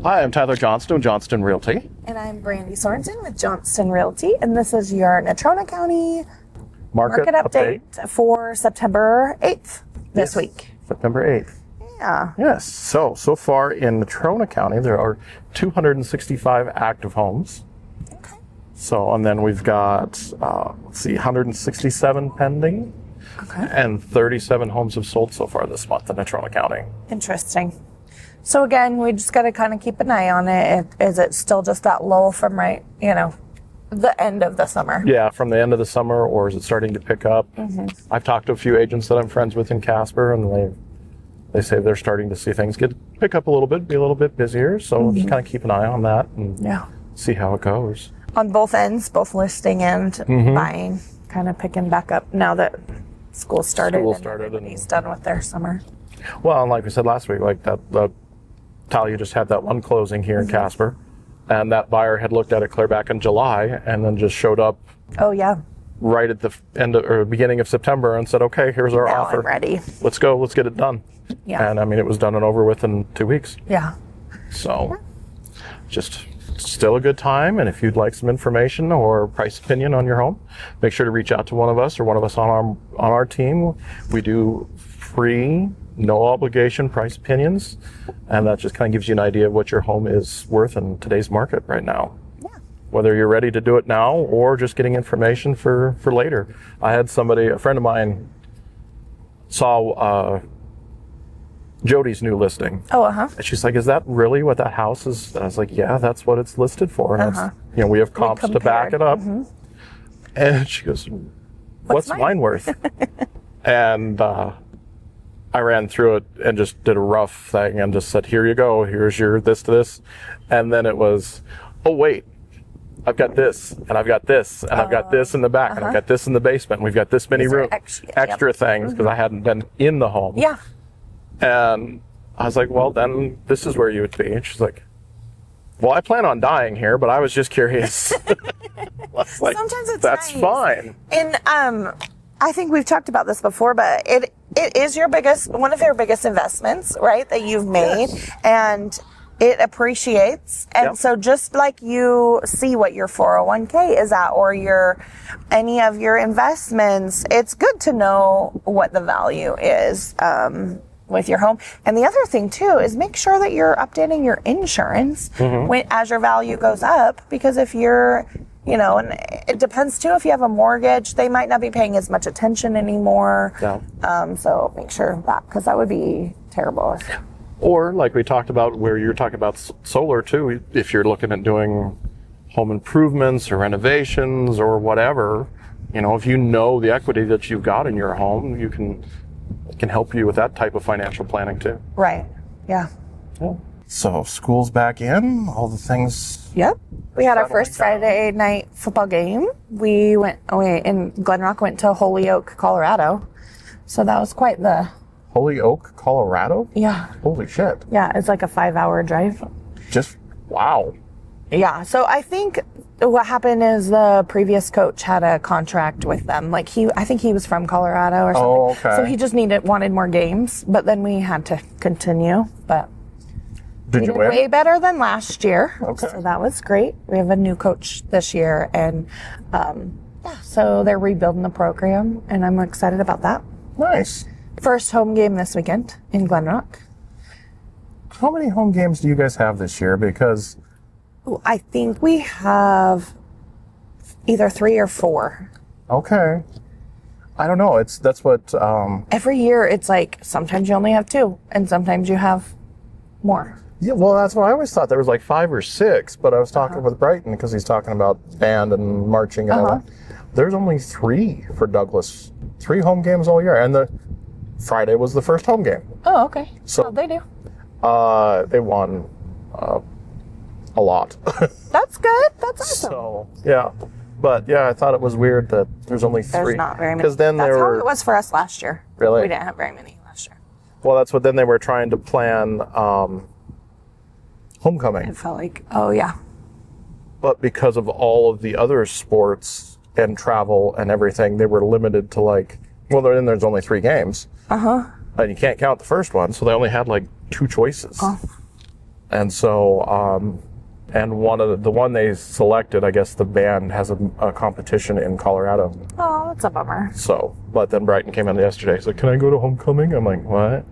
Hi, I'm Tyler Johnston with Johnston Realty. And I'm Brandi Sorensen with Johnston Realty. And this is your Natrona County market update for September 8th this week. September 8th. Yeah. Yes. So far in Natrona County, there are 265 active homes. Okay. And then we've got, 167 pending. Okay. And 37 homes have sold so far this month in Natrona County. Interesting. So again, we just got to kind of keep an eye on it. Is it still just that lull from the end of the summer? Yeah, from the end of the summer, or is it starting to pick up? Mm-hmm. I've talked to a few agents that I'm friends with in Casper, and they say they're starting to see things pick up a little bit, be a little bit busier. So just kind of keep an eye on that and see how it goes. On both ends, both listing and buying, kind of picking back up now that school started and everybody's done with their summer. Well, and like we said last week, like that Talia just had that one closing here in Casper, and that buyer had looked at it clear back in July and then just showed up. Oh, yeah. Right at the end or beginning of September and said, okay, here's our offer. I'm ready. Let's go. Let's get it done. Yeah. And I mean, it was done and over with in 2 weeks. Yeah. So just still a good time. And if you'd like some information or price opinion on your home, make sure to reach out to one of us or one of us on our team. We do free, no obligation price opinions, and that just kind of gives you an idea of what your home is worth in today's market right now. Yeah. Whether you're ready to do it now or just getting information for later. I had a friend of mine saw Jody's new listing. Oh, uh-huh. And she's like, is that really what that house is? And I was like, yeah, that's what it's listed for. And it's, we have comps to back it up. Mm-hmm. And she goes, what's mine worth? And I ran through it and just did a rough thing and just said, here you go. Here's your this to this. And then it was, oh, wait, I've got this and I've got this and I've got this in the back and I've got this in the basement. And we've got this many rooms, extra things because I hadn't been in the home. Yeah. And I was like, well, then this is where you would be. And she's like, well, I plan on dying here, but I was just curious. Like, sometimes it's that's fine. And I think we've talked about this before, but it is one of your biggest investments, right, that you've made, and it appreciates. And so just like you see what your 401k is at or any of your investments, it's good to know what the value is with your home. And the other thing too is make sure that you're updating your insurance as your value goes up, because if you're and it depends too, if you have a mortgage, they might not be paying as much attention anymore. Yeah. So make sure that, because that would be terrible. Or like we talked about, where you're talking about solar too, if you're looking at doing home improvements or renovations or whatever, if you know the equity that you've got in your home, it can help you with that type of financial planning too. Right. Yeah. So school's back in, all the things. Yep. We had our first Friday night football game. We went in Glen Rock, went to Holyoke, Colorado. So that was quite the... Holyoke, Colorado? Yeah. Holy shit. Yeah, it's like a 5-hour drive. Wow. Yeah, so I think what happened is the previous coach had a contract with them. Like I think he was from Colorado or something. Oh, okay. So he just wanted more games, but then we had to continue. But did you win? Way better than last year. Okay. So that was great. We have a new coach this year, and so they're rebuilding the program, and I'm excited about that. Nice. First home game this weekend in Glen Rock. How many home games do you guys have this year? Because I think we have either 3 or 4. Okay. I don't know. That's what... Every year it's like sometimes you only have 2 and sometimes you have more. Yeah, well, that's what I always thought. There was like 5 or 6, but I was talking with Brighton because he's talking about band and marching and all that. There's only 3 for Douglas. 3 home games all year, and the Friday was the first home game. Oh, okay. So they do. They won a lot. That's good. That's awesome. So yeah, but yeah, I thought it was weird that there's only 3. There's not very many. Because then that's how it was for us last year. Really? We didn't have very many last year. Well, that's what then they were trying to plan homecoming. It felt like, oh yeah. But because of all of the other sports and travel and everything, they were limited to then there's only 3 games. And you can't count the first one, so they only had 2 choices. And so, and the one they selected, I guess the band has a competition in Colorado. Oh, that's a bummer. So, but then Brighton came in yesterday. He's like, "Can I go to homecoming?" I'm like, "What?"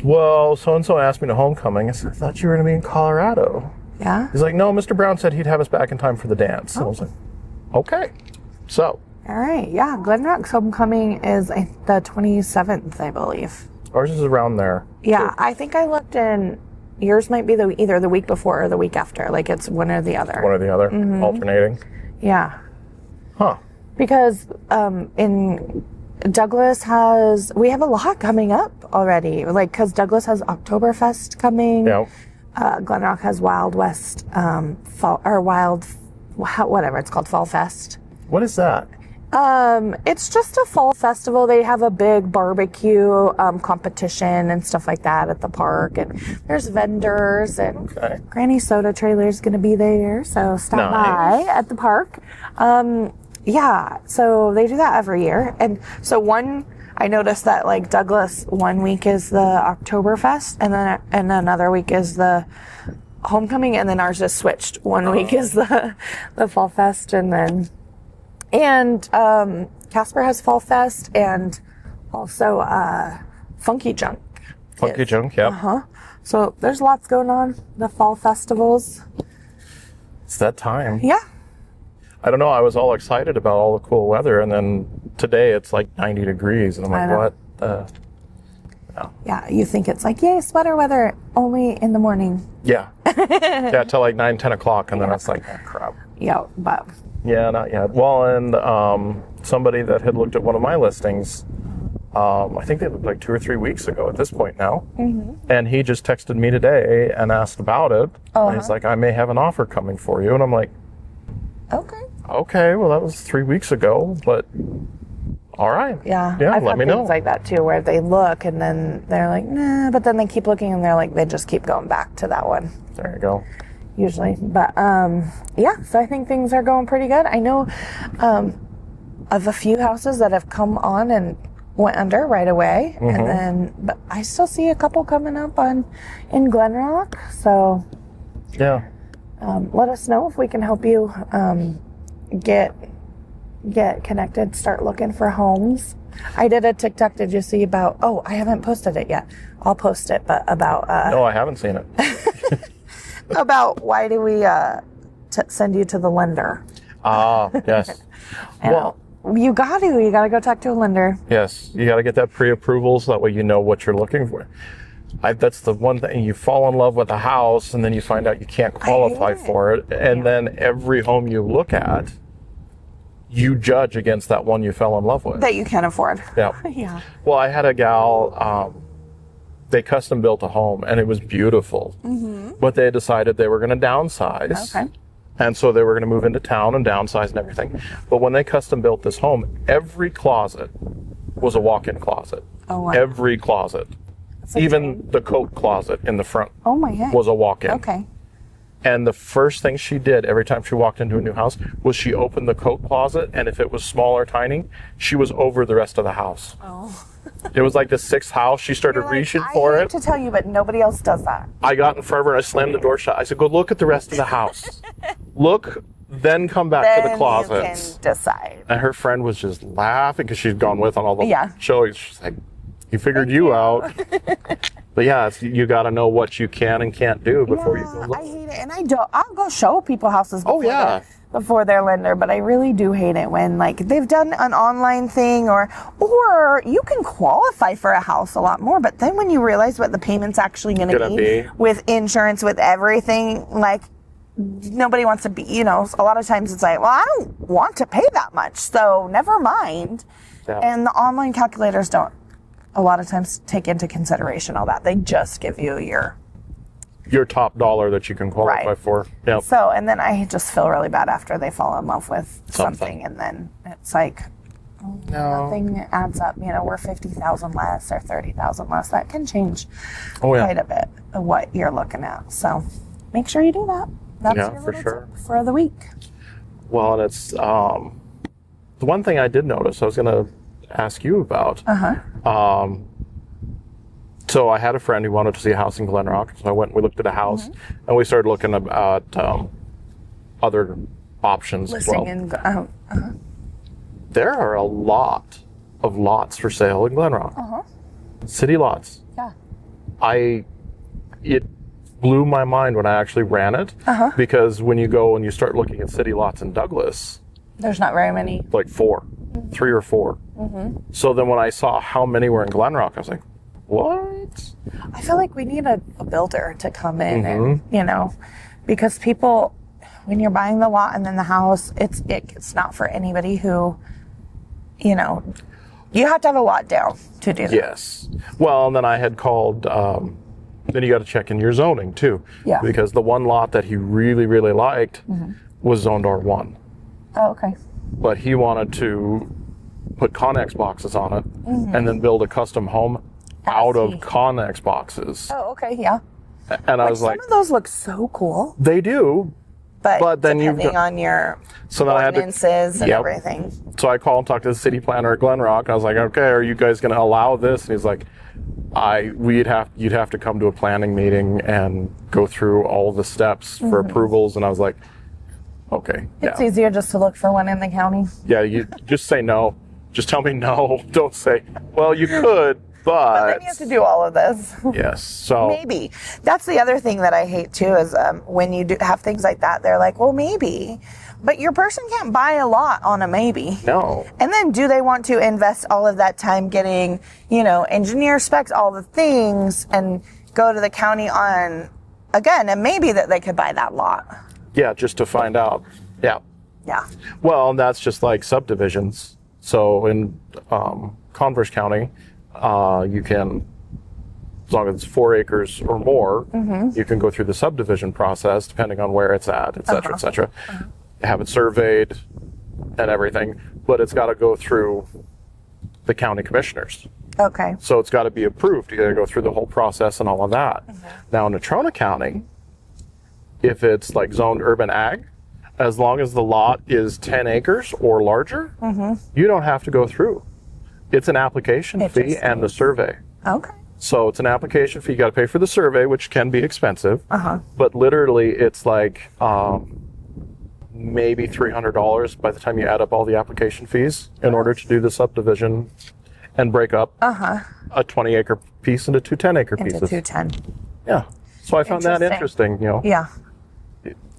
"Well, so-and-so asked me to homecoming." I said, "I thought you were going to be in Colorado." Yeah? He's like, "No, Mr. Brown said he'd have us back in time for the dance." And I was like, "Okay." So. All right. Yeah. Glen Rock's homecoming is the 27th, I believe. Ours is around there. Yeah. I think I looked in. Yours might be either the week before or the week after. Like it's one or the other. One or the other, alternating. Yeah. Huh. Because in Douglas we have a lot coming up already. Like, because Douglas has Oktoberfest coming. Yeah. Glen Rock has Wild West, whatever it's called, Fall Fest. What is that? It's just a fall festival. They have a big barbecue competition and stuff like that at the park, and there's vendors, and Granny Soda Trailer's going to be there, so stop by at the park. Yeah, so they do that every year, and so I noticed that like Douglas, one week is the Oktoberfest, and another week is the homecoming, and then ours is switched. One week is the Fall Fest, and Casper has Fall Fest, and also Funky Junk. Funky Junk, yeah. So there's lots going on, the fall festivals. It's that time. Yeah. I don't know, I was all excited about all the cool weather, and then today it's like 90 degrees, and I'm like, what? No. Yeah, you think it's like, yay, sweater weather, only in the morning. Yeah. Yeah, till like 9, 10 o'clock, and then it's like, oh, crap. Yeah, but... Yeah, not yet. Well, and somebody that had looked at one of my listings, I think they looked like 2 or 3 weeks ago at this point now, and he just texted me today and asked about it. And he's like, "I may have an offer coming for you," and I'm like, Okay, well, that was 3 weeks ago, but all right. Yeah, I've had let me know. things like that too, where they look and then they're like, nah, but then they keep looking and they're like, they just keep going back to that one. There you go. Usually, but yeah, so I think things are going pretty good. I know of a few houses that have come on and went under right away, and but I still see a couple coming up in Glen Rock. So yeah, let us know if we can help you get connected, start looking for homes. I did a TikTok, did you see about, I haven't posted it yet. I'll post it, but about... no, I haven't seen it. About why do we send you to the lender? Yes. Well, you got to go talk to a lender. Yes, you got to get that pre-approval so that way you know what you're looking for. That's the one thing, you fall in love with a house and then you find out you can't qualify for it, and then every home you look at, you judge against that one you fell in love with. That you can't afford. Yeah. Yeah. Well, I had a gal, they custom built a home and it was beautiful, but they decided they were going to downsize. Okay. And so they were going to move into town and downsize and everything. But when they custom built this home, every closet was a walk-in closet. Oh, wow. Every closet. Even the coat closet in the front was a walk-in. Okay. And the first thing she did every time she walked into a new house was she opened the coat closet, and if it was small or tiny, she was over the rest of the house. Oh. It was like the sixth house. She started reaching for it. I hate to tell you, but nobody else does that. I got in front of her and I slammed the door shut. I said, "Go look at the rest of the house. Look, then come back to the closets." Then you can decide. And her friend was just laughing because she'd gone with on all the shows. She's like, "He figured you out." But yeah, you got to know what you can and can't do before you go look. I hate it, and I'll go show people houses before their lender, but I really do hate it when like they've done an online thing, or you can qualify for a house a lot more, but then when you realize what the payment's actually going to be with insurance, with everything, like nobody wants to be, a lot of times it's like, well, I don't want to pay that much, so never mind. Yeah. And the online calculators don't a lot of times take into consideration all that. They just give you your top dollar that you can qualify for. Yep. So, and then I just feel really bad after they fall in love with something, and then it's like, nothing adds up. We're 50,000 less or 30,000 less. That can change quite a bit of what you're looking at. So, make sure you do that. That's your little tip for the week. Well, and it's the one thing I did notice. I was going to ask you about. So I had a friend who wanted to see a house in Glen Rock. So I went and we looked at a house and we started looking at other options as well. There are a lot of lots for sale in Glen Rock. City lots. Yeah. It blew my mind when I actually ran it because when you go and you start looking at city lots in Douglas, there's not very many. Like 3 or 4. So then when I saw how many were in Glen Rock, I was like, what? I feel like we need a builder to come in and, because people, when you're buying the lot and then the house, it's not for anybody who, you have to have a lot down to do that. Yes. Well, and then I had called, then you got to check in your zoning too. Yeah. Because the one lot that he really, really liked was zoned R1. Oh, okay. But he wanted to put Connex boxes on it and then build a custom home out of Connex boxes. Oh, okay, yeah. And I was like, some of those look so cool. They do. But then depending on your ordinances and everything. So I called and talked to the city planner at Glen Rock. And I was like, okay, are you guys going to allow this? And he's like, you'd have to come to a planning meeting and go through all the steps for approvals. And I was like, okay. It's easier just to look for one in the county. Yeah, you just say no. Just tell me no. Don't say, well, you could, but then you have to do all of this. Yes. So maybe. That's the other thing that I hate too is when you do have things like that, they're like, well, maybe. But your person can't buy a lot on a maybe. No. And then do they want to invest all of that time getting, engineer specs, all the things, and go to the county on, again, a maybe that they could buy that lot? Yeah, just to find out. Yeah. Yeah. Well, and that's just like subdivisions. So in Converse County, you can, as long as it's 4 acres or more, you can go through the subdivision process depending on where it's at, et cetera, et cetera. Have it surveyed and everything, but it's got to go through the county commissioners. Okay. So it's got to be approved. You got to go through the whole process and all of that. Now in Natrona County, if it's like zoned urban ag, as long as the lot is 10 acres or larger, you don't have to go through. It's an application fee and the survey. Okay. So it's an application fee. You got to pay for the survey, which can be expensive. But literally, it's like maybe $300 by the time you add up all the application fees in order to do the subdivision and break up a 20-acre piece into 2 10-acre pieces. Into 2 10. Yeah. So I found that interesting. Yeah.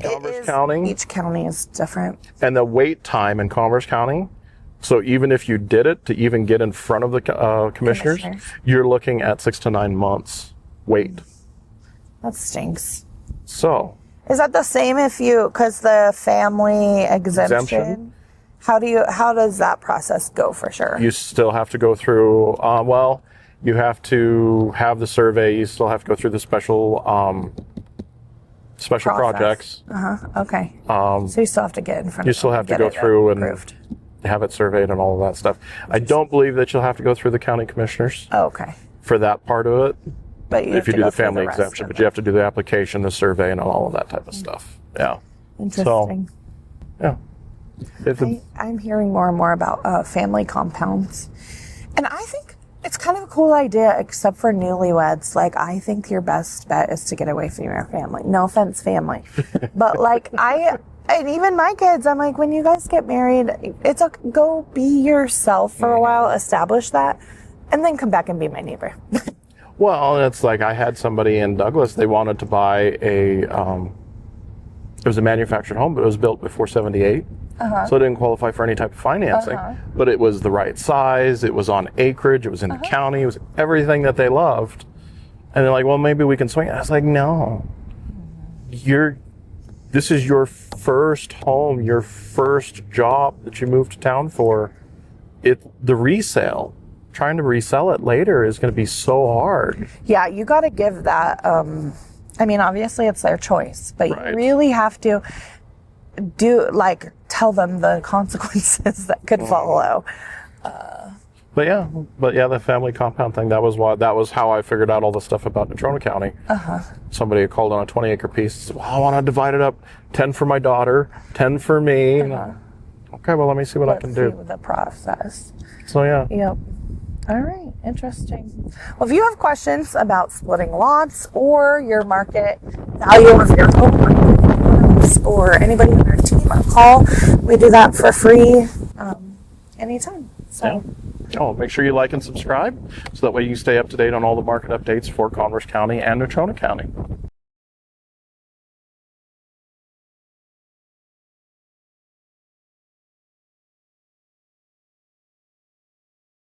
Converse County. Each county is different. And the wait time in Converse County, so even if you did it to even get in front of the commissioners, you're looking at 6 to 9 months wait. That stinks. So. Is that the same because the family exemption? How does that process go for sure? You still have to go through, you have to have the survey, you still have to go through the special projects. Okay. So you still have to get in front of You still have to go through and approved. Have it surveyed and all of that stuff. I don't believe that you'll have to go through the county commissioners okay. for that part of it. But if you do the family exemption, but you have to do the application, the survey, and all of that type of stuff. Yeah. Interesting. So, yeah. I'm hearing more and more about family compounds. And I think it's kind of a cool idea, except for newlyweds. Like, I think your best bet is to get away from your family. No offense, family. But, and even my kids, I'm like, when you guys get married, go be yourself for a while, establish that, and then come back and be my neighbor. Well, it's like I had somebody in Douglas, they wanted to buy it was a manufactured home, but it was built before 78. So it didn't qualify for any type of financing. But it was the right size, it was on acreage, it was in the county, it was everything that they loved. And they're like, well, maybe we can swing it. I was like, no. This is your first home, your first job that you moved to town for. The resale. Trying to resell it later is going to be so hard. Yeah, you got to give that. Obviously it's their choice, but you really have to tell them the consequences that could follow. But yeah, the family compound thing, that was how I figured out all the stuff about Natrona County. Somebody called on a 20-acre piece, said, well, I want to divide it up, 10 for my daughter, 10 for me. Okay, well, let me see what I can do. The process. So yeah. Yep. All right, interesting. Well, if you have questions about splitting lots or your market value of your home, or anybody on our team or call, we do that for free anytime. So. Yeah. Oh, make sure you like and subscribe so that way you stay up to date on all the market updates for Converse County and Natrona County.